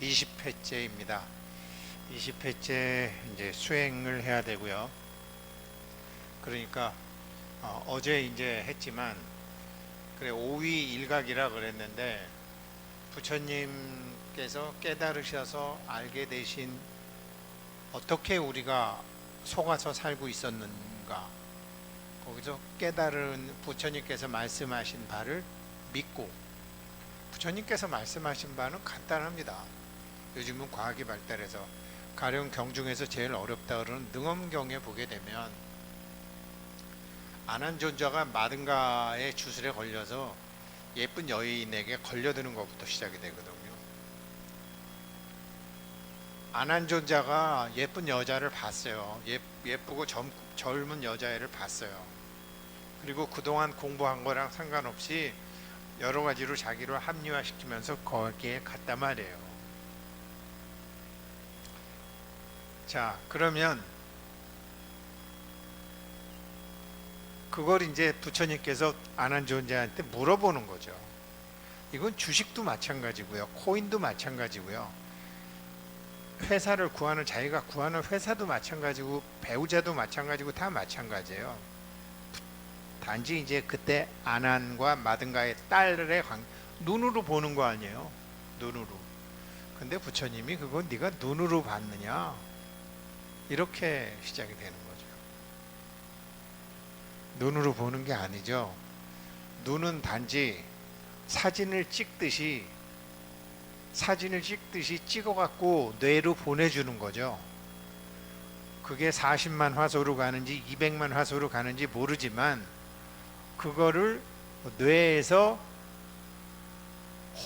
20회째입니다. 20회째 이제 수행을 해야 되고요. 그러니까 어제 이제 했지만 그래 오위 일각이라 그랬는데 부처님께서 깨달으셔서 알게 되신 어떻게 우리가 속아서 살고 있었는가, 거기서 깨달은 부처님께서 말씀하신 바를 믿고, 부처님께서 말씀하신 바는 간단합니다. 요즘은 과학이 발달해서 가령 경중에서 제일 어렵다 그러는 능엄경에 보게 되면 아난존자가 마든가의 주술에 걸려서 예쁜 여인에게 걸려드는 것부터 시작이 되거든요. 아난존자가 예쁜 여자를 봤어요. 예쁘고 젊은 여자애를 봤어요. 그리고 그동안 공부한 거랑 상관없이 여러 가지로 자기를 합리화시키면서 거기에 갔단 말이에요. 자, 그러면 그걸 이제 부처님께서 아난존자한테 물어보는 거죠. 이건 주식도 마찬가지고요, 코인도 마찬가지고요, 회사를 구하는, 자기가 구하는 회사도 마찬가지고 배우자도 마찬가지고 다 마찬가지예요. 단지 이제 그때 아난과 마든가의 딸의 눈으로 보는 거 아니에요. 눈으로. 근데 부처님이 그건 네가 눈으로 봤느냐, 이렇게 시작이 되는 거죠. 눈으로 보는 게 아니죠. 눈은 단지 사진을 찍듯이 찍어갖고 뇌로 보내주는 거죠. 그게 40만 화소로 가는지 200만 화소로 가는지 모르지만 그거를 뇌에서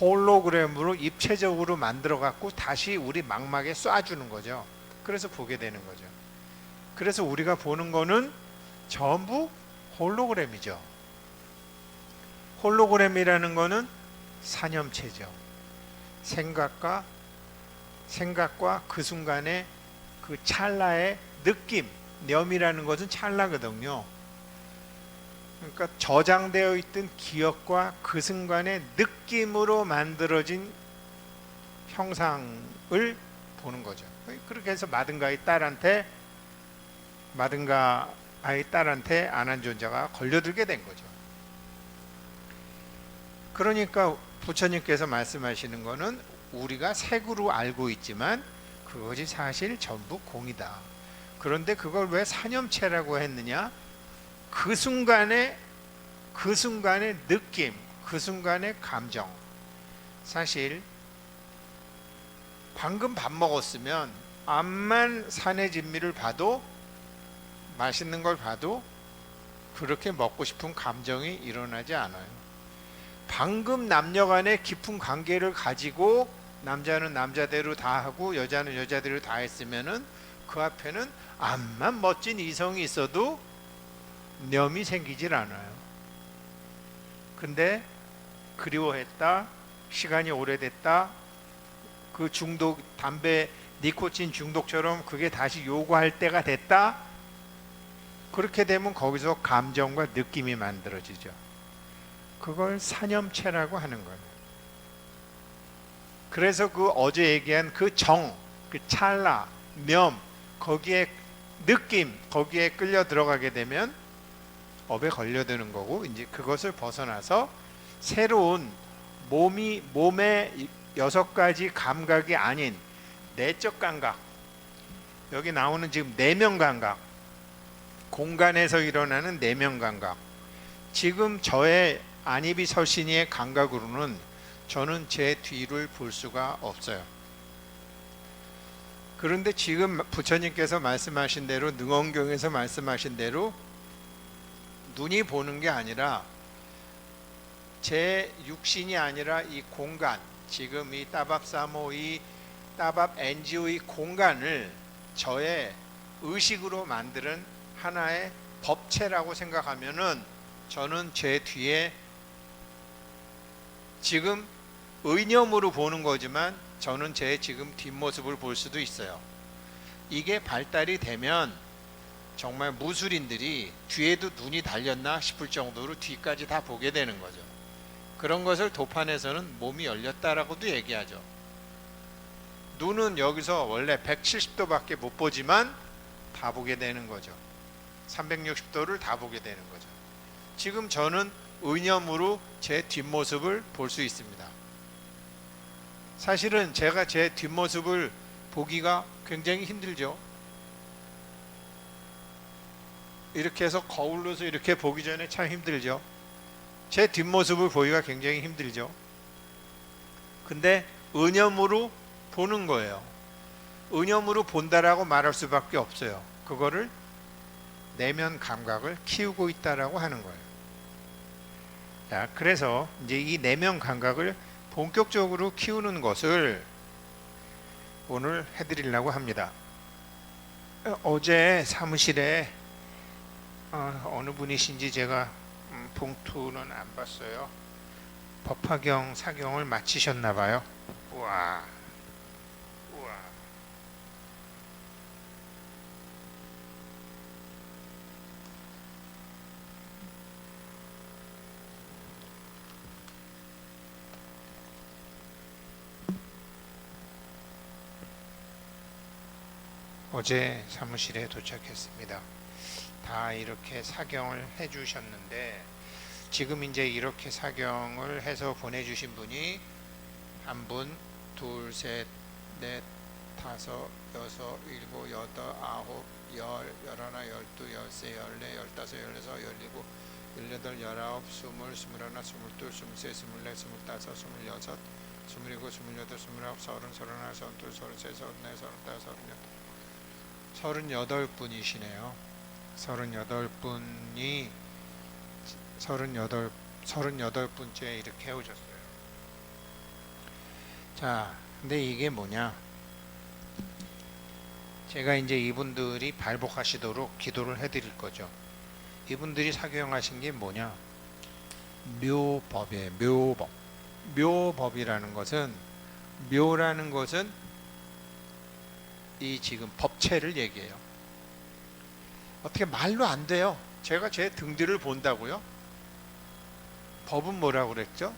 홀로그램으로 입체적으로 만들어 갖고 다시 우리 망막에 쏴주는 거죠. 그래서 보게 되는 거죠. 그래서 우리가 보는 거는 전부 홀로그램이죠. 홀로그램이라는 거는 사념체죠. 생각과 그 순간의 그 찰나의 느낌, 념이라는 것은 찰나거든요. 그러니까 저장되어 있던 기억과 그 순간의 느낌으로 만들어진 형상을 보는 거죠. 그렇게 해서 마든가의 딸한테 아난존자가 걸려들게 된 거죠. 그러니까 부처님께서 말씀하시는 거는 우리가 색으로 알고 있지만 그것이 사실 전부 공이다. 그런데 그걸 왜 사념체라고 했느냐? 그 순간의 느낌, 그 순간의 감정. 사실 방금 밥 먹었으면 암만 산의 진미를 봐도, 맛있는 걸 봐도 그렇게 먹고 싶은 감정이 일어나지 않아요. 방금 남녀간의 깊은 관계를 가지고 남자는 남자대로 다 하고 여자는 여자대로 다 했으면은 그 앞에는 암만 멋진 이성이 있어도 념이 생기질 않아요. 근데 그리워했다, 시간이 오래됐다, 그 중독, 담배 니코틴 중독처럼 그게 다시 요구할 때가 됐다, 그렇게 되면 거기서 감정과 느낌이 만들어지죠. 그걸 사념체라고 하는 거예요. 그래서 그 어제 얘기한 그 정, 그 찰나, 념, 거기에 느낌, 거기에 끌려 들어가게 되면 업에 걸려드는 거고, 이제 그것을 벗어나서 새로운 몸의 6가지 감각이 아닌 내적 감각, 여기 나오는 지금 내면 감각, 공간에서 일어나는 내면 감각, 지금 저의 안입이 설신이의 감각으로는 저는 제 뒤를 볼 수가 없어요. 그런데 지금 부처님께서 말씀하신 대로, 능엄경에서 말씀하신 대로 눈이 보는 게 아니라 제 육신이 아니라 이 공간, 지금 이 따밥사모, 이 따밥 NGO의 공간을 저의 의식으로 만드는 하나의 법체라고 생각하면은 저는 제 뒤에 지금 의념으로 보는 거지만 저는 제 지금 뒷모습을 볼 수도 있어요. 이게 발달이 되면 정말 무술인들이 뒤에도 눈이 달렸나 싶을 정도로 뒤까지 다 보게 되는 거죠. 그런 것을 도판에서는 몸이 열렸다라고도 얘기하죠. 눈은 여기서 원래 170도밖에 못 보지만 다 보게 되는 거죠. 360도를 다 보게 되는 거죠. 지금 저는 의념으로 제 뒷모습을 볼 수 있습니다. 사실은 제가 제 뒷모습을 보기가 굉장히 힘들죠. 이렇게 해서 거울로서 이렇게 보기 전에 참 힘들죠. 제 뒷모습을 보기가 굉장히 힘들죠. 근데 의념으로 보는 거예요. 의념으로 본다라고 말할 수밖에 없어요. 그거를 내면 감각을 키우고 있다라고 하는 거예요. 자, 그래서 이제 이 내면 감각을 본격적으로 키우는 것을 오늘 해드리려고 합니다. 어제 사무실에 어느 분이신지 제가 봉투는 안 봤어요. 법화경 사경을 마치셨나 봐요. 우와. 어제 사무실에 도착했습니다. 다 이렇게 사경을 해주셨는데 지금 이제 이렇게 사경을 해서 보내주신 분이 한 분, 둘, 셋, 넷, 다섯, 여섯, 일곱, 여덟, 아홉, 열, 열하나, 열두, 열세, 열네, 열다섯, 열여섯, 열일곱, 열여덟, 열아홉, 스물, 스물하나, 스물둘, 스물셋, 스물넷, 스물다섯, 스물여섯, 스물일곱, 스물여덟, 스물아홉, 서른, 서른하나, 서른둘, 서른셋, 서른넷, 서른다섯, 서른여덟, 38분이시네요. 38분이 38번째 이렇게 해오셨어요. 자, 근데 이게 뭐냐? 제가 이제 이분들이 발복하시도록 기도를 해드릴 거죠. 이분들이 사경하신 게 뭐냐? 묘법이에요. 묘법. 묘법이라는 것은, 묘라는 것은 이 지금 법체를 얘기해요. 어떻게 말로 안 돼요. 제가 제 등 뒤를 본다고요? 법은 뭐라고 그랬죠?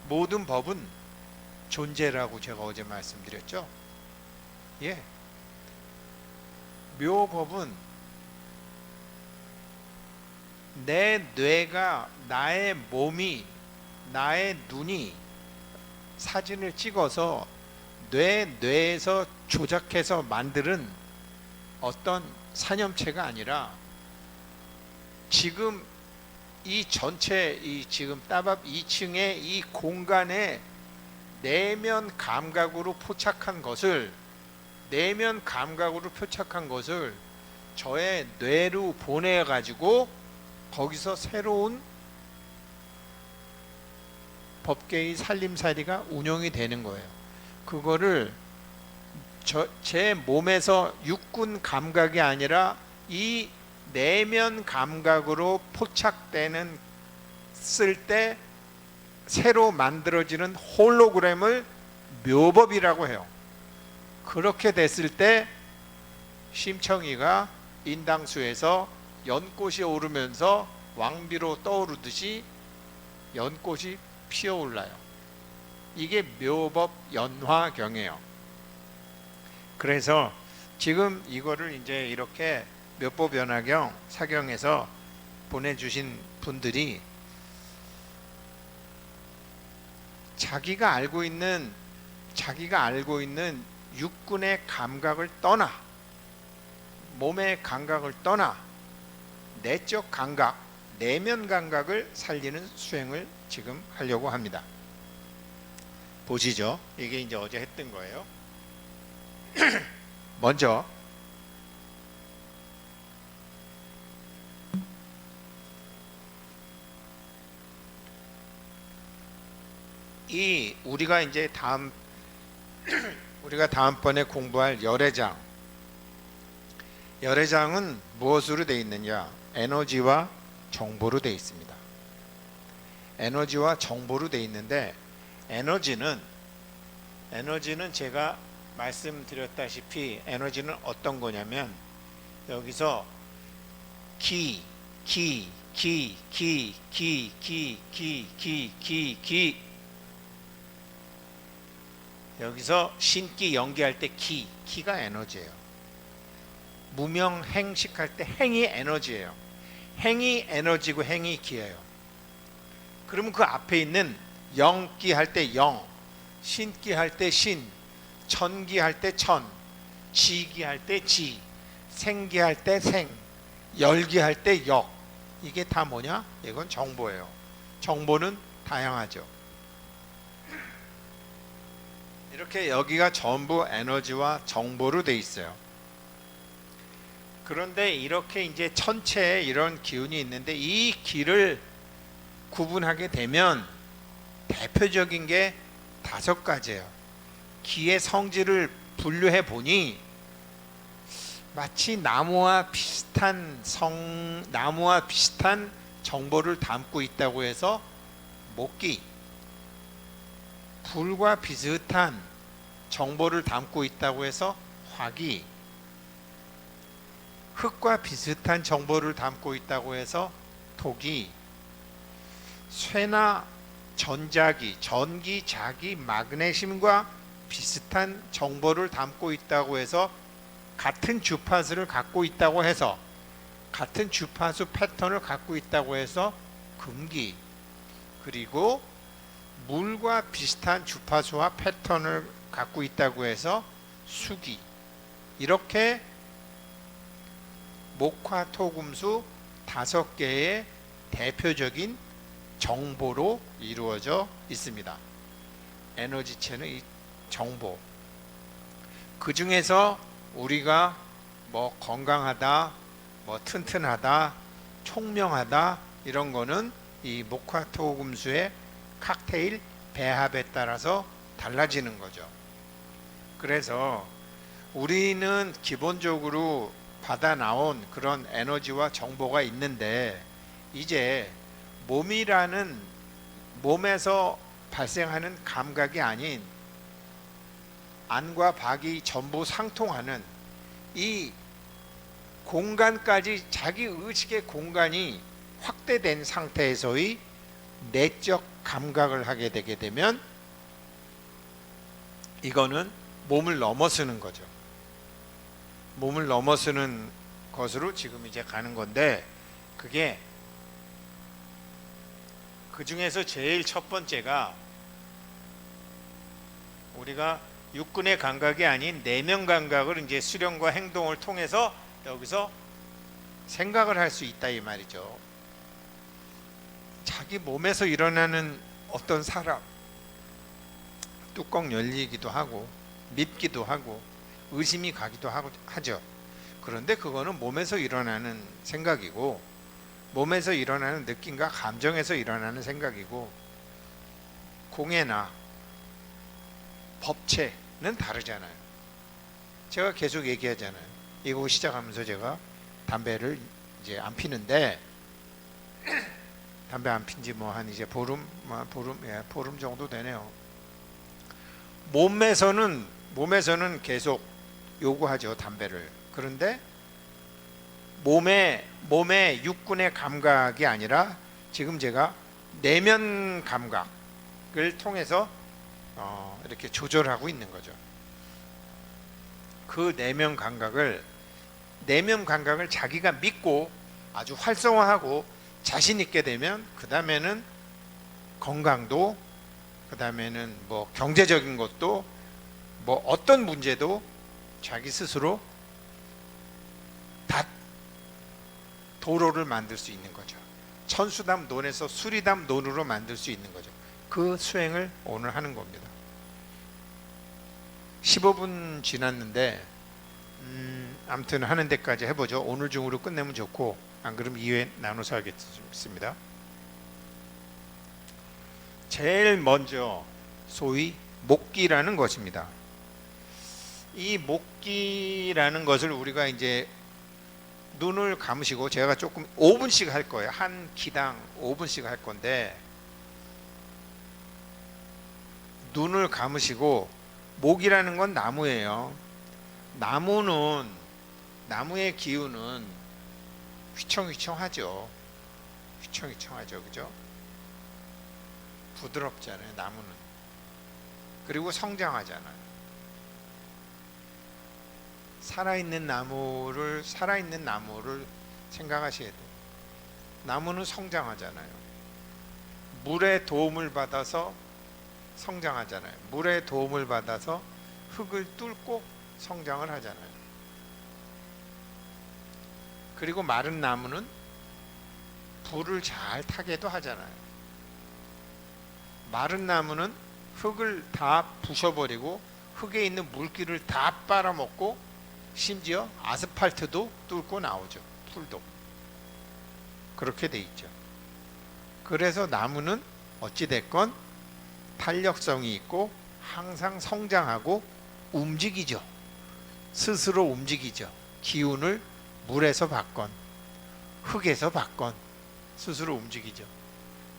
모든 법은 존재라고 제가 어제 말씀드렸죠? 예. 묘법은 내 뇌가, 나의 몸이, 나의 눈이 사진을 찍어서 뇌에서 조작해서 만드는 어떤 산염체가 아니라 지금 이 전체 이 지금 따밥 2층의 이 공간에 내면 감각으로 포착한 것을 저의 뇌로 보내 가지고 거기서 새로운 법계의 살림살이가 운영이 되는 거예요. 그거를 제 몸에서 육군 감각이 아니라 이 내면 감각으로 포착되는 쓸 때 새로 만들어지는 홀로그램을 묘법이라고 해요. 그렇게 됐을 때 심청이가 인당수에서 연꽃이 오르면서 왕비로 떠오르듯이 연꽃이 피어올라요. 이게 묘법 연화경이에요. 그래서 지금 이거를 이제 이렇게 묘법 연화경 사경에서 보내주신 분들이 자기가 알고 있는 육군의 감각을 떠나, 몸의 감각을 떠나 내적 감각, 내면 감각을 살리는 수행을 지금 하려고 합니다. 보시죠. 이게 이제 어제 했던 거예요. 먼저 이 우리가 이제 우리가 다음번에 공부할 열애장은 무엇으로 되어 있느냐? 에너지와 정보로 되어 있습니다. 에너지와 정보로 되어 있는데 에너지는 제가 말씀드렸다시피 에너지는 어떤 거냐면 여기서 기 여기서 신기 연기할 때 기가 에너지예요. 무명 행식할 때 행이 에너지예요. 행이 에너지고 행이 기예요. 그러면 그 앞에 있는 영기 할 때 영, 신기 할 때 신, 천기 할 때 천, 지기 할 때 지, 생기 할 때 생, 열기 할 때 역. 이게 다 뭐냐? 이건 정보예요. 정보는 다양하죠. 이렇게 여기가 전부 에너지와 정보로 돼 있어요. 그런데 이렇게 이제 천체에 이런 기운이 있는데 이 기를 구분하게 되면 대표적인 게 5가지예요. 기의 성질을 분류해 보니 마치 나무와 비슷한 정보를 담고 있다고 해서 목기, 불과 비슷한 정보를 담고 있다고 해서 화기, 흙과 비슷한 정보를 담고 있다고 해서 토기, 쇠나 전자기, 전기, 자기, 마그네슘과 비슷한 정보를 담고 있다고 해서 같은 주파수를 갖고 있다고 해서 같은 주파수 패턴을 갖고 있다고 해서 금기, 그리고 물과 비슷한 주파수와 패턴을 갖고 있다고 해서 수기. 이렇게 목화토금수 5개의 대표적인 정보로 이루어져 있습니다. 에너지체는 이 정보. 그 중에서 우리가 뭐 건강하다, 뭐 튼튼하다, 총명하다 이런 거는 이 목화토금수의 칵테일 배합에 따라서 달라지는 거죠. 그래서 우리는 기본적으로 받아 나온 그런 에너지와 정보가 있는데 이제 몸에서 발생하는 감각이 아닌 안과 밖이 전부 상통하는 이 공간까지 자기 의식의 공간이 확대된 상태에서의 내적 감각을 하게 되게 되면 이거는 몸을 넘어서는 거죠. 몸을 넘어서는 것으로 지금 이제 가는 건데 그게 그 중에서 제일 첫 번째가 우리가 육군의 감각이 아닌 내면 감각을 이제 수련과 행동을 통해서 여기서 생각을 할 수 있다 이 말이죠. 자기 몸에서 일어나는 어떤 사람, 뚜껑 열리기도 하고 밉기도 하고 의심이 가기도 하죠. 그런데 그거는 몸에서 일어나는 생각이고 몸에서 일어나는 느낌과 감정에서 일어나는 생각이고 공예나 법체는 다르잖아요. 제가 계속 얘기하잖아요. 이거 시작하면서 제가 담배를 이제 안 피는데 담배 안 핀지 뭐 한 이제 보름 정도 되네요. 몸에서는 계속 요구하죠, 담배를. 그런데 몸의 육군의 감각이 아니라 지금 제가 내면 감각을 통해서 이렇게 조절하고 있는 거죠. 그 내면 감각을 자기가 믿고 아주 활성화하고 자신 있게 되면 그 다음에는 건강도, 그 다음에는 뭐 경제적인 것도, 뭐 어떤 문제도 자기 스스로 다 도로를 만들 수 있는 거죠. 천수담 논에서 수리담 논으로 만들 수 있는 거죠. 그 수행을 오늘 하는 겁니다. 15분 지났는데 아무튼 하는 데까지 해보죠. 오늘 중으로 끝내면 좋고 안 그러면 2회 나눠서 하겠습니다. 제일 먼저 소위 목기라는 것입니다. 이 목기라는 것을 우리가 이제 눈을 감으시고 제가 조금 5분씩 할 거예요. 한 기당 5분씩 할 건데 눈을 감으시고 목이라는 건 나무예요. 나무의 기운은 휘청휘청하죠. 그죠? 부드럽잖아요. 나무는 그리고 성장하잖아요. 살아있는 나무를 생각하셔야 돼요. 나무는 성장하잖아요. 물의 도움을 받아서 성장하잖아요. 물의 도움을 받아서 흙을 뚫고 성장을 하잖아요. 그리고 마른 나무는 불을 잘 타게도 하잖아요. 마른 나무는 흙을 다 부셔버리고 흙에 있는 물기를 다 빨아먹고 심지어 아스팔트도 뚫고 나오죠. 풀도. 그렇게 돼 있죠. 그래서 나무는 어찌됐건 탄력성이 있고 항상 성장하고 움직이죠. 스스로 움직이죠. 기운을 물에서 받건 흙에서 받건 스스로 움직이죠.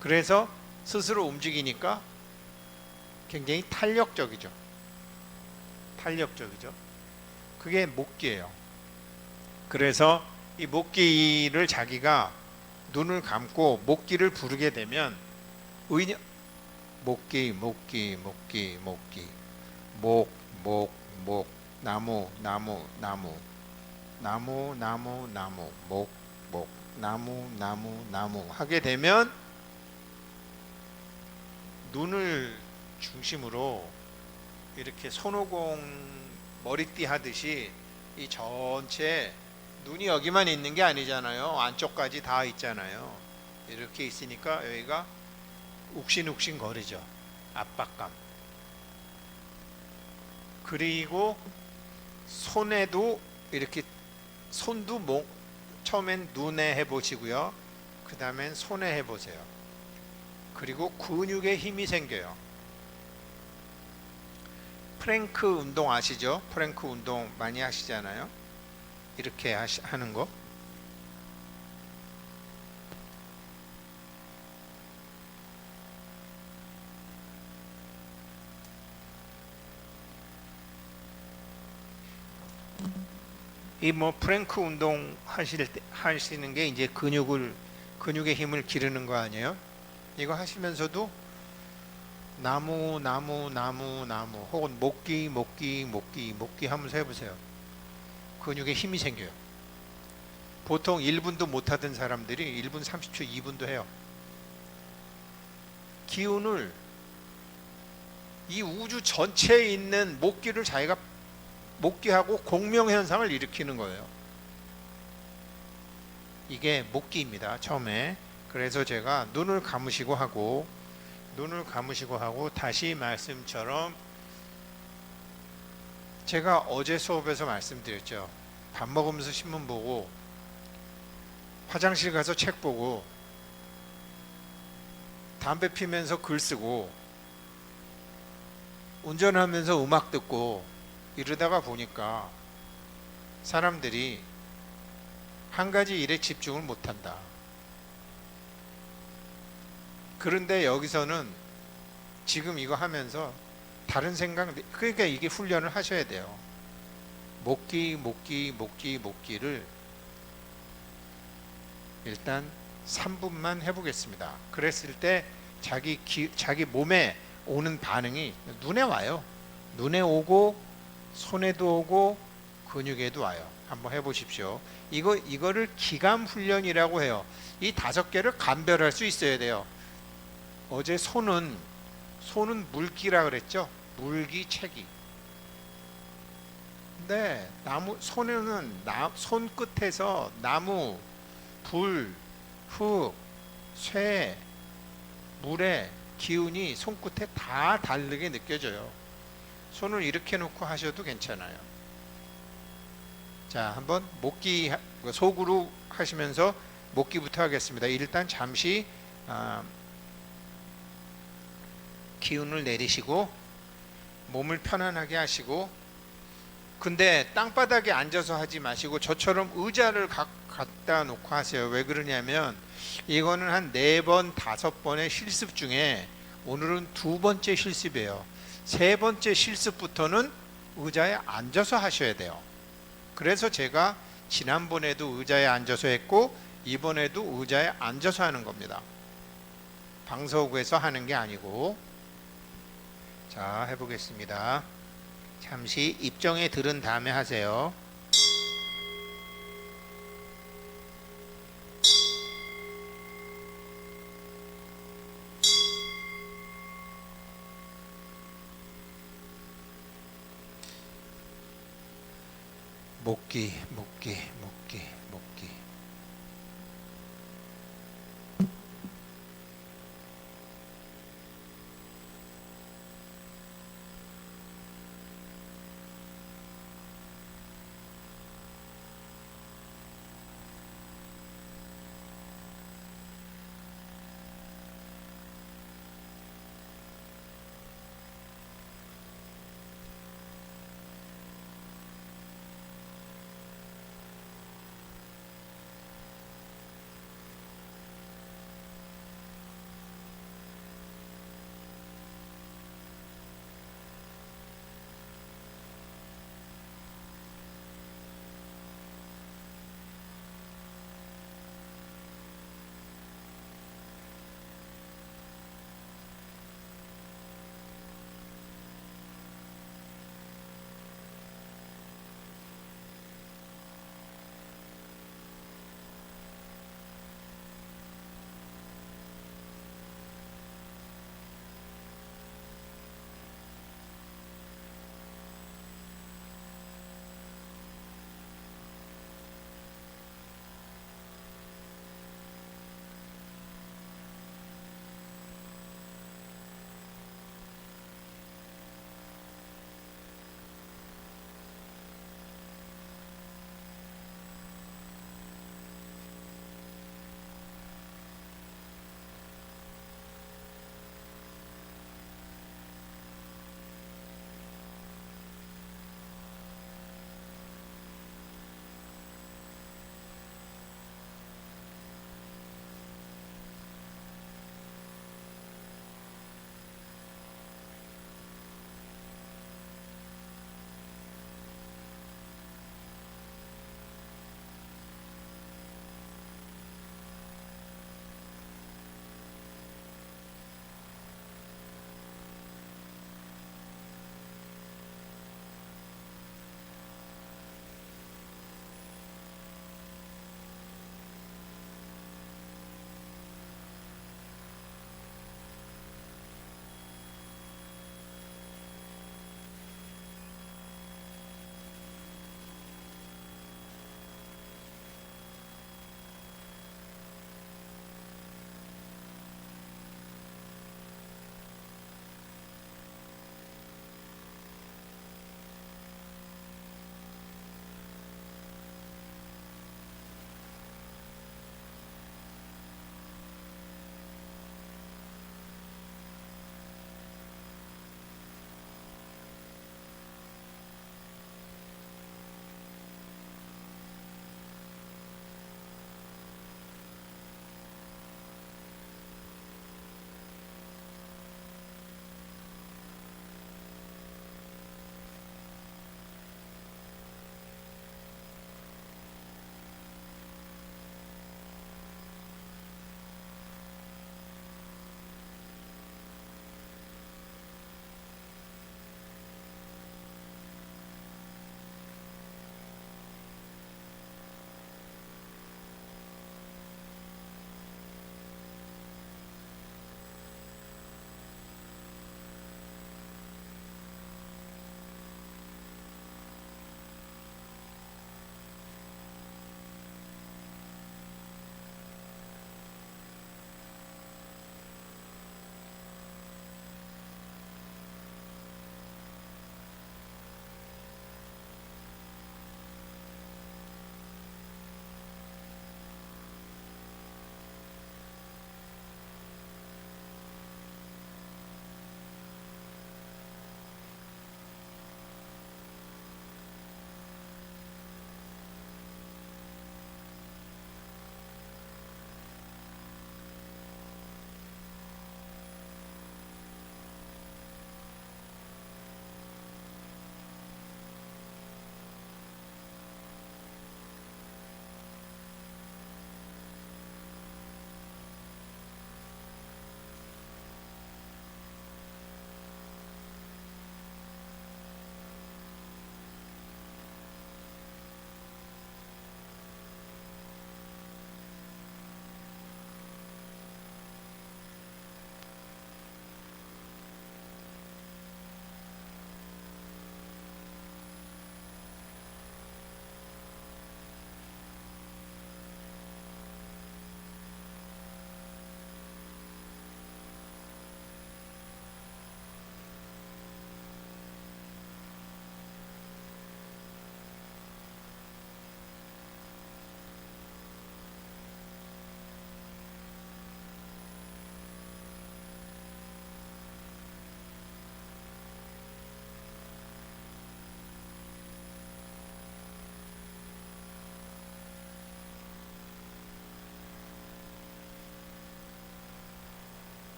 그래서 스스로 움직이니까 굉장히 탄력적이죠. 그게 목기예요. 그래서 이 목기를 자기가 눈을 감고 목기를 부르게 되면 목기 목 나무 목 나무 하게 되면 눈을 중심으로 이렇게 손오공 머리띠 하듯이 이 전체 눈이 여기만 있는 게 아니잖아요. 안쪽까지 다 있잖아요. 이렇게 있으니까 여기가 욱신욱신 거리죠. 압박감. 그리고 손에도 이렇게 손도 처음엔 눈에 해보시고요. 그 다음엔 손에 해보세요. 그리고 근육에 힘이 생겨요. 프랭크 운동 아시죠? 프랭크 운동 많이 하시잖아요. 이렇게 하는 거. 이 프랭크 운동 하시는 게 이제 근육의 힘을 기르는 거 아니에요? 이거 하시면서도 나무 혹은 목기 하면서 해보세요. 근육에 힘이 생겨요. 보통 1분도 못하던 사람들이 1분 30초 2분도 해요. 기운을 이 우주 전체에 있는 목기를 자기가 목기하고 공명현상을 일으키는 거예요. 이게 목기입니다. 처음에. 그래서 제가 눈을 감으시고 하고 다시 말씀처럼 제가 어제 수업에서 말씀드렸죠. 밥 먹으면서 신문 보고 화장실 가서 책 보고 담배 피면서 글 쓰고 운전하면서 음악 듣고 이러다가 보니까 사람들이 한 가지 일에 집중을 못한다. 그런데 여기서는 지금 이거 하면서 다른 생각, 그러니까 이게 훈련을 하셔야 돼요. 목기를 일단 3분만 해보겠습니다. 그랬을 때 자기 몸에 오는 반응이 눈에 와요. 눈에 오고 손에도 오고 근육에도 와요. 한번 해보십시오. 이거를 기감 훈련이라고 해요. 이 5개를 감별할 수 있어야 돼요. 어제 손은 물기라 그랬죠. 물기체기. 근데 손에는 손 끝에서 나무, 불, 흙, 쇠, 물의 기운이 손끝에 다 다르게 느껴져요. 손을 이렇게 놓고 하셔도 괜찮아요. 자, 한번 목기 속으로 하시면서 목기부터 하겠습니다. 일단 잠시 기운을 내리시고 몸을 편안하게 하시고, 근데 땅바닥에 앉아서 하지 마시고 저처럼 의자를 갖다 놓고 하세요. 왜 그러냐면 이거는 한 4번 5번의 실습 중에 오늘은 2번째 실습이에요. 3번째 실습부터는 의자에 앉아서 하셔야 돼요. 그래서 제가 지난번에도 의자에 앉아서 했고 이번에도 의자에 앉아서 하는 겁니다. 방석에서 하는 게 아니고. 자, 해보겠습니다. 잠시 입정에 들은 다음에 하세요. 목기, 목기, 목기, 목기.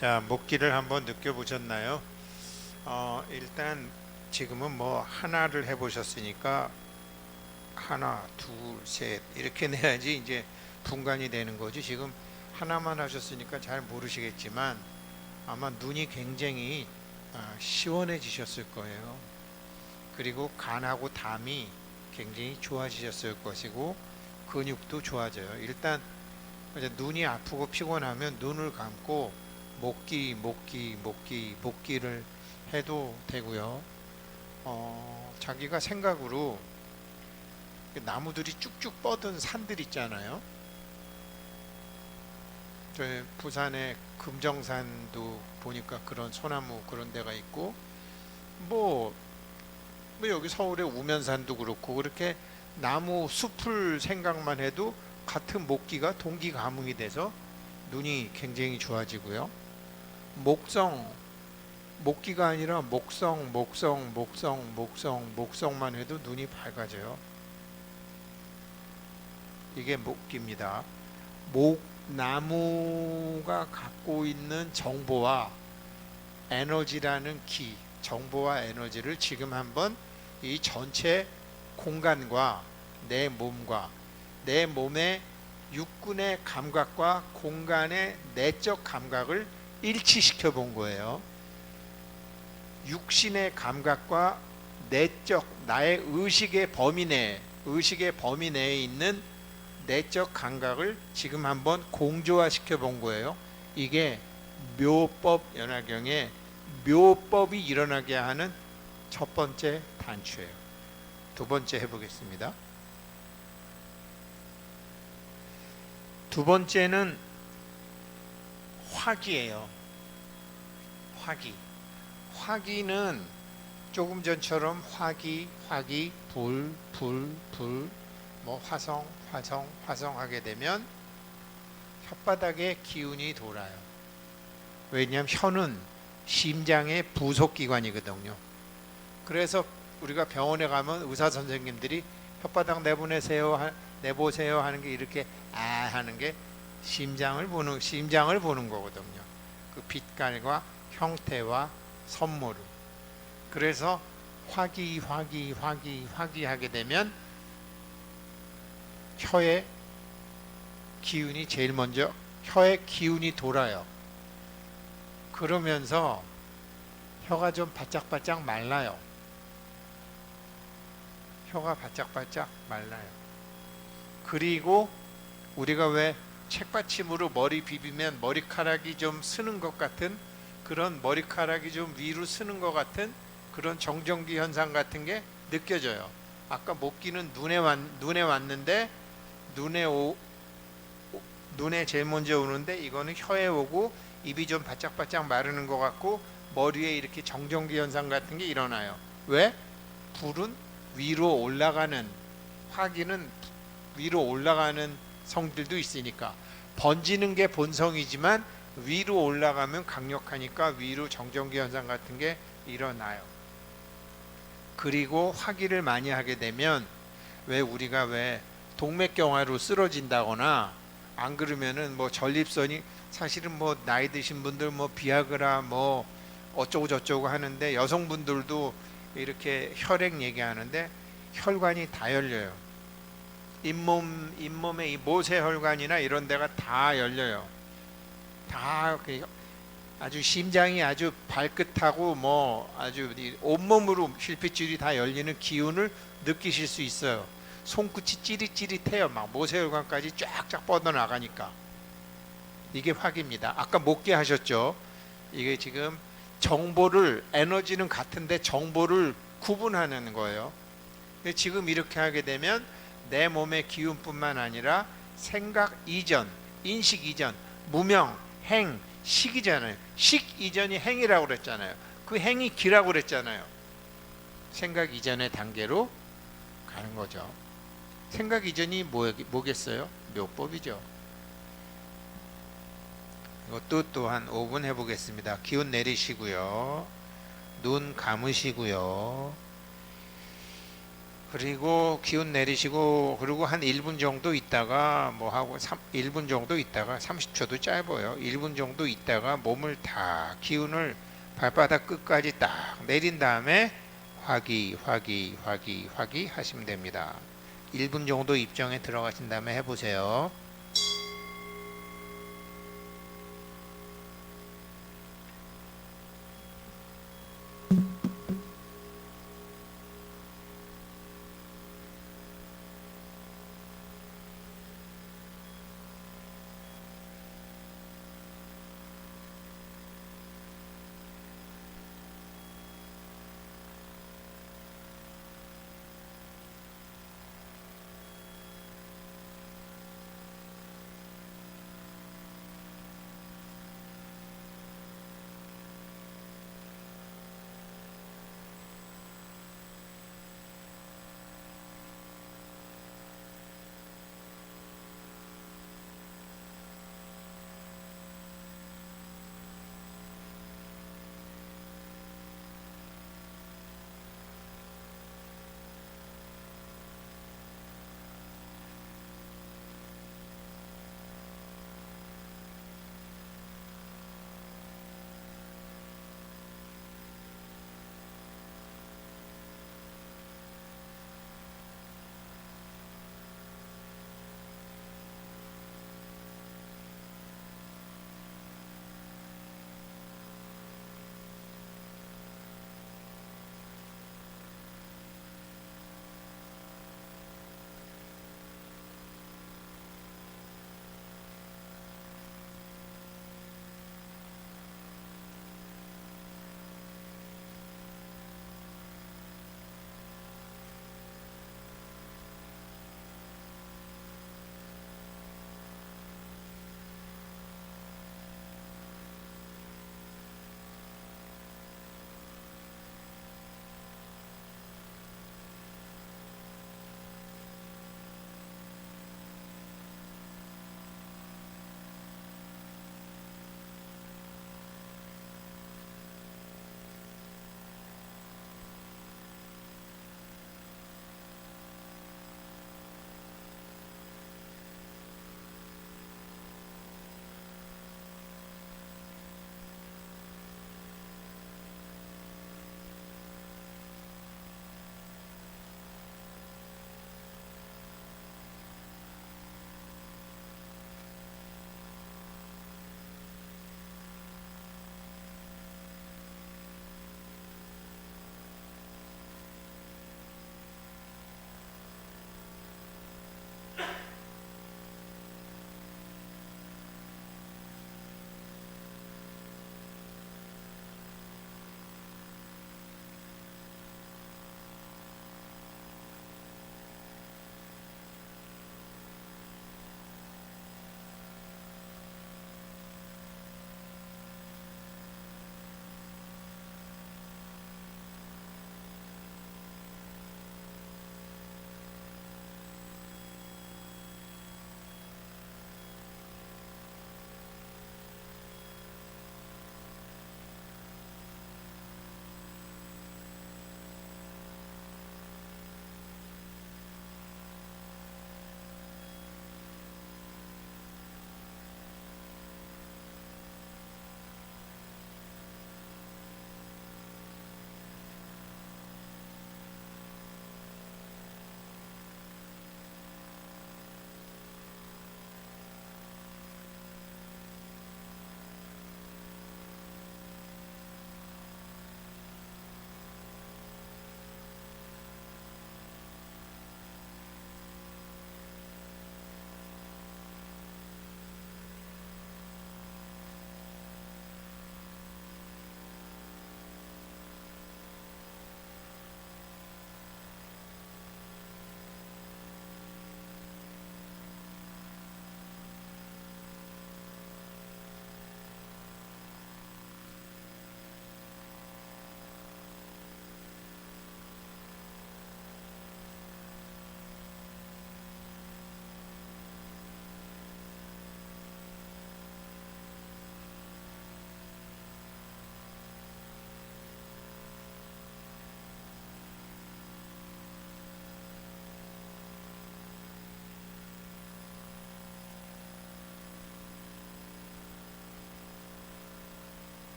자, 목기를 한번 느껴보셨나요? 일단 지금은 뭐 하나를 해보셨으니까 하나, 둘, 셋 이렇게 내야지 이제 분간이 되는 거지. 지금 하나만 하셨으니까 잘 모르시겠지만 아마 눈이 굉장히 시원해지셨을 거예요. 그리고 간하고 담이 굉장히 좋아지셨을 것이고 근육도 좋아져요. 일단 이제 눈이 아프고 피곤하면 눈을 감고 목기를 해도 되고요. 자기가 생각으로 나무들이 쭉쭉 뻗은 산들 있잖아요. 저희 부산의 금정산도 보니까 그런 소나무 그런 데가 있고 뭐 여기 서울의 우면산도 그렇고 그렇게 나무 숲을 생각만 해도 같은 목기가 동기 감흥이 돼서 눈이 굉장히 좋아지고요. 목기가 아니라 목성만 해도 눈이 밝아져요. 이게 목기입니다. 나무가 갖고 있는 정보와 에너지라는 정보와 에너지를 지금 한번 이 전체 공간과 내 몸의 육군의 감각과 공간의 내적 감각을 일치시켜 본 거예요. 육신의 감각과 내적 나의 의식의 범위 내에 있는 내적 감각을 지금 한번 공조화시켜 본 거예요. 이게 묘법 연화경의 묘법이 일어나게 하는 첫 번째 단추예요. 두 번째 해보겠습니다. 두 번째는 화기예요. 화기는 조금 전처럼 불, 뭐 화성 하게 되면 혓바닥에 기운이 돌아요. 왜냐하면 혀는 심장의 부속기관이거든요. 그래서 우리가 병원에 가면 의사 선생님들이 혓바닥 내보세요 하는 게 이렇게 하는 게 심장을 보는 거거든요. 그 빛깔과 형태와 선모를. 그래서 화기하게 되면 혀의 기운이 제일 먼저 혀의 기운이 돌아요. 그러면서 혀가 좀 바짝바짝 말라요. 그리고 우리가 왜 책받침으로 머리 비비면 머리카락이 좀 쓰는 것 같은 그런 머리카락이 좀 위로 쓰는 것 같은 그런 정전기 현상 같은 게 느껴져요. 아까 목기는 눈에 왔는데 눈에 제일 먼저 오는데 이거는 혀에 오고 입이 좀 바짝바짝 마르는 것 같고 머리에 이렇게 정전기 현상 같은 게 일어나요. 왜? 불은 위로 올라가는 화기는 위로 올라가는 성질도 있으니까 번지는 게 본성이지만 위로 올라가면 강력하니까 위로 정전기 현상 같은 게 일어나요. 그리고 화기를 많이 하게 되면 우리가 동맥경화로 쓰러진다거나 안 그러면은 뭐 전립선이 사실은 뭐 나이 드신 분들 뭐 비아그라 뭐 어쩌고 저쩌고 하는데 여성분들도 이렇게 혈액 얘기하는데 혈관이 다 열려요. 잇몸의 이 모세혈관이나 이런 데가 다 열려요. 다 아주 심장이 아주 발끝하고 뭐 아주 온몸으로 실핏줄이 다 열리는 기운을 느끼실 수 있어요. 손끝이 찌릿찌릿해요. 막 모세혈관까지 쫙쫙 뻗어나가니까. 이게 화기입니다. 아까 목기 하셨죠? 이게 지금 에너지는 같은데 정보를 구분하는 거예요. 지금 이렇게 하게 되면 내 몸의 기운뿐만 아니라 생각 이전, 인식 이전, 무명, 행, 식이잖아요. 식 이전이 행이라고 그랬잖아요. 그 행이 기라고 그랬잖아요. 생각 이전의 단계로 가는 거죠. 생각 이전이 뭐겠어요? 묘법이죠. 이것도 또한 5분 해보겠습니다. 기운 내리시고요. 눈 감으시고요. 그리고 기운 내리시고 그리고 한 1분 정도 있다가 뭐 하고 1분 정도 있다가 30초도 짧아요. 1분 정도 있다가 몸을 다 기운을 발바닥 끝까지 딱 내린 다음에 화기 하시면 됩니다. 1분 정도 입정에 들어가신 다음에 해보세요.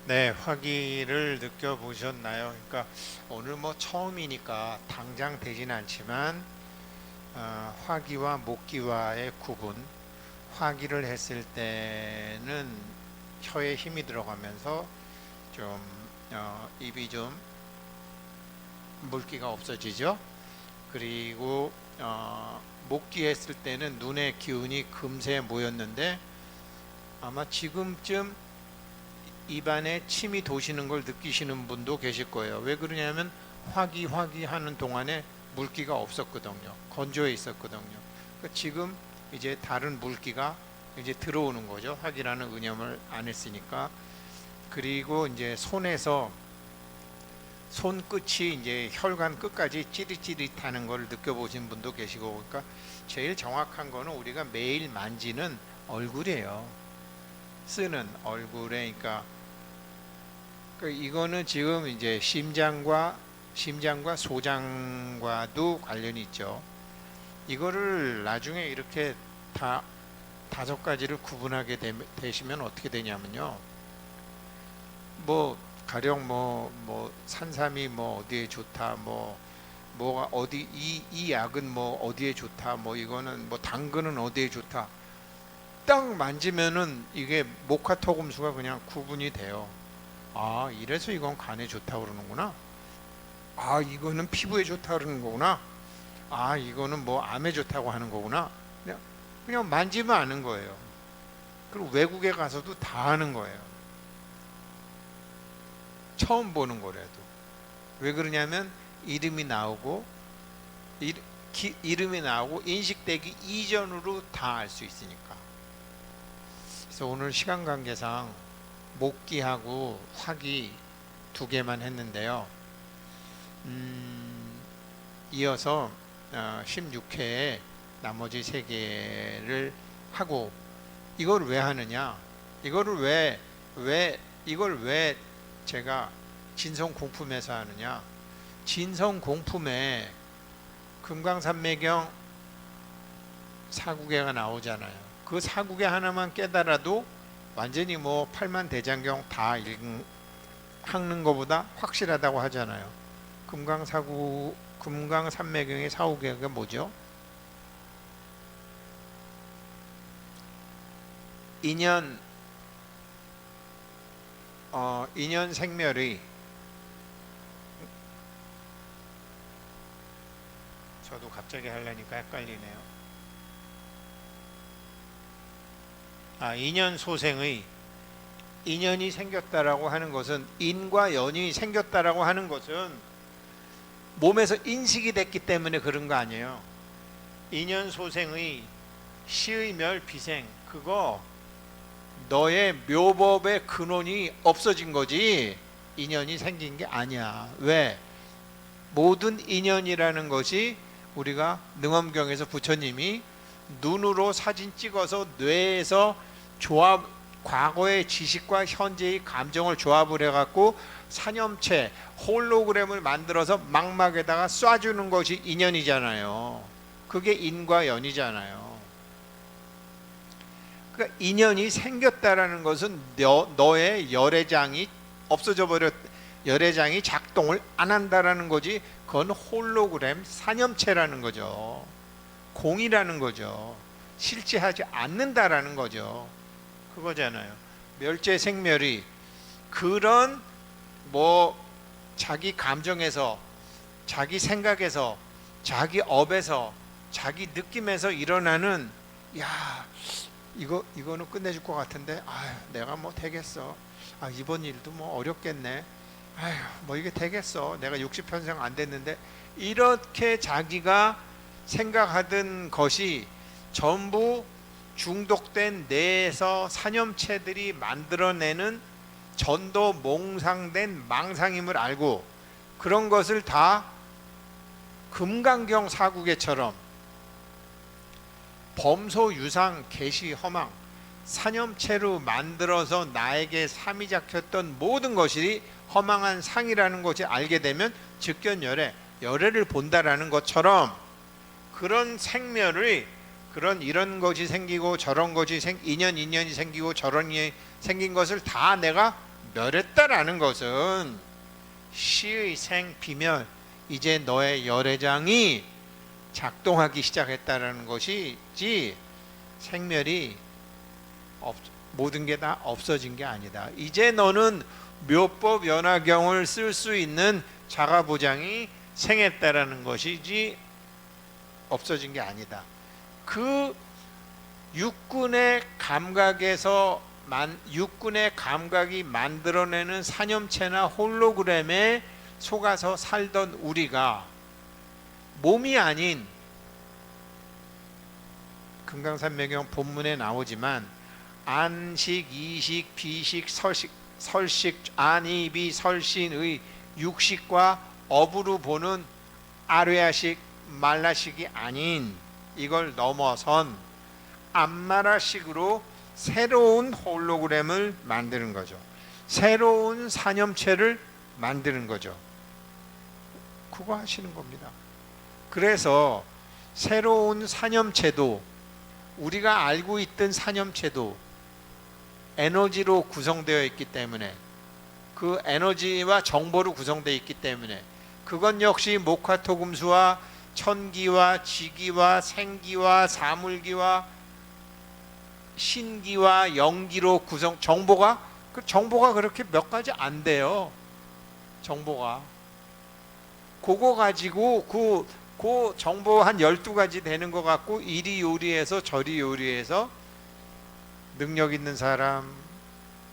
네, 화기를 느껴보셨나요? 그러니까 오늘 뭐 처음이니까 당장 되진 않지만 화기와 목기와의 구분, 화기를 했을 때는 혀에 힘이 들어가면서 좀 입이 좀 물기가 없어지죠. 그리고 목기 했을 때는 눈의 기운이 금세 모였는데 아마 지금쯤 입안에 침이 도시는 걸 느끼시는 분도 계실 거예요. 왜 그러냐면 화기 하는 동안에 물기가 없었거든요. 건조해 있었거든요. 그러니까 지금 이제 다른 물기가 이제 들어오는 거죠. 화기라는 의념을 안 했으니까. 그리고 이제 손에서 손끝이 이제 혈관 끝까지 찌릿찌릿하는 걸 느껴보신 분도 계시고, 그러니까 제일 정확한 거는 우리가 매일 만지는 얼굴이에요. 쓰는 얼굴에, 그러니까 이거는 지금 이제 심장과 소장과도 관련이 있죠. 이거를 나중에 이렇게 다 5가지를 구분하게 되시면 어떻게 되냐면요. 뭐 가령 뭐 산삼이 뭐 어디에 좋다, 뭐가 어디 이 약은 뭐 어디에 좋다, 뭐 이거는 뭐 당근은 어디에 좋다. 딱 만지면은 이게 목화토금수가 그냥 구분이 돼요. 아, 이래서 이건 간에 좋다고 그러는구나. 아, 이거는 피부에 좋다고 그러는 거구나. 아, 이거는 뭐 암에 좋다고 하는 거구나. 그냥 만지면 아는 거예요. 그리고 외국에 가서도 다 아는 거예요. 처음 보는 거라도. 왜 그러냐면 이름이 나오고 인식되기 이전으로 다 알 수 있으니까. 그래서 오늘 시간 관계상 목기하고 화기 2개만 했는데요. 이어서 16회에 나머지 3개를 하고, 이걸 왜 하느냐? 이걸 왜 제가 진성공품에서 하느냐? 진성공품에 금강산매경 4구계가 나오잖아요. 그 4구계 하나만 깨달아도 완전히 뭐 팔만대장경 다 읽는 것보다 확실하다고 하잖아요. 금강산매경의 4구계가 뭐죠? 인연 생멸의, 저도 갑자기 하려니까 헷갈리네요. 인연 소생의, 인연이 생겼다라고 하는 것은, 인과 연이 생겼다라고 하는 것은 몸에서 인식이 됐기 때문에 그런 거 아니에요. 인연 소생의 시의 멸 비생, 그거 너의 묘법의 근원이 없어진 거지 인연이 생긴 게 아니야. 왜? 모든 인연이라는 것이, 우리가 능엄경에서 부처님이 눈으로 사진 찍어서 뇌에서 과거의 지식과 현재의 감정을 조합을 해갖고 산염체 홀로그램을 만들어서 망막에다가 쏴주는 것이 인연이잖아요. 그게 인과 연이잖아요. 그러니까 인연이 생겼다라는 것은 너의 열애장이 없어져 버렸, 열애장이 작동을 안 한다라는 거지. 그건 홀로그램 산염체라는 거죠. 공이라는 거죠. 실제하지 않는다라는 거죠. 그거잖아요. 멸제생멸이 그런 뭐 자기 감정에서, 자기 생각에서, 자기 업에서, 자기 느낌에서 일어나는, 야, 이거는 끝내줄 것 같은데, 아유, 내가 뭐 되겠어. 이번 일도 뭐 어렵겠네. 아유, 뭐 이게 되겠어. 내가 60평생 안 됐는데. 이렇게 자기가 생각하던 것이 전부 중독된 뇌에서 산염체들이 만들어내는 전도 몽상된 망상임을 알고, 그런 것을 다 금강경 4구계처럼 범소 유상 계시 허망 산염체로 만들어서 나에게 삼이 잡혔던 모든 것이 허망한 상이라는 것을 알게 되면 즉견열애, 열애를 본다라는 것처럼, 그런 생멸의, 그런 이런 것이 생기고 저런 것이 인연이 생기고 저런 일이 생긴 것을 다 내가 멸했다라는 것은 시의 생 비멸, 이제 너의 열애장이 작동하기 시작했다라는 것이지 생멸이 모든 게 다 없어진 게 아니다. 이제 너는 묘법 연화경을 쓸 수 있는 자가보장이 생했다라는 것이지 없어진 게 아니다. 그 육군의 감각이 만들어내는 산염체나 홀로그램에 속아서 살던 우리가 몸이 아닌, 금강산매경 본문에 나오지만 안식, 이식, 비식, 설식, 안이비, 설신의 육식과 업으로 보는 아뢰아식, 말라식이 아닌 이걸 넘어선 암마라식으로 새로운 홀로그램을 만드는 거죠. 새로운 산염체를 만드는 거죠. 그거 하시는 겁니다. 그래서 새로운 산염체도, 우리가 알고 있던 산염체도 에너지로 구성되어 있기 때문에, 그 에너지와 정보로 구성되어 있기 때문에 그건 역시 목화토금수와 천기와 지기와 생기와 사물기와 신기와 영기로 구성, 정보가 그렇게 몇 가지 안 돼요. 정보가 그거 가지고 그 정보 한 12가지 되는 것 같고 이리 요리해서 저리 요리해서 능력 있는 사람,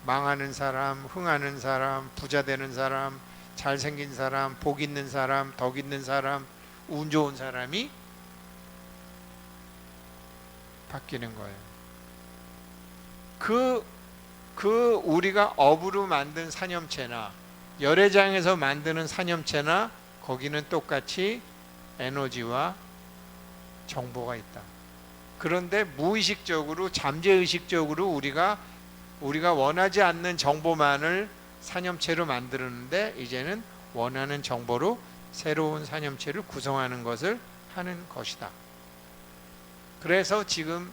망하는 사람, 흥하는 사람, 부자 되는 사람, 잘생긴 사람, 복 있는 사람, 덕 있는 사람, 운 좋은 사람이 바뀌는 거예요. 그 우리가 업으로 만든 산염체나 열애장에서 만드는 산염체나 거기는 똑같이 에너지와 정보가 있다. 그런데 무의식적으로, 잠재의식적으로 우리가 원하지 않는 정보만을 산염체로 만드는데 이제는 원하는 정보로 새로운 산염체를 구성하는 것을 하는 것이다. 그래서 지금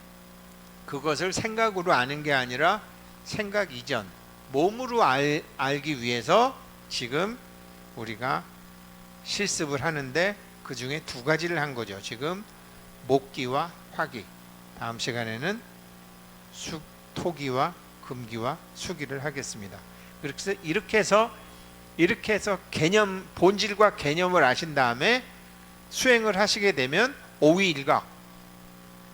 그것을 생각으로 아는 게 아니라 생각 이전, 몸으로 알기 위해서 지금 우리가 실습을 하는데 그 중에 2가지를 한 거죠. 지금 목기와 화기, 다음 시간에는 토기와 금기와 수기를 하겠습니다. 이렇게 해서 개념, 본질과 개념을 아신 다음에 수행을 하시게 되면 오위일각,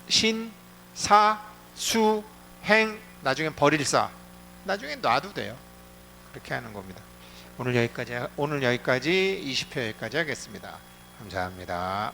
신, 사, 수, 행, 나중에 벌일사, 나중에 놔도 돼요. 그렇게 하는 겁니다. 오늘 여기까지 20회 여기까지 하겠습니다. 감사합니다.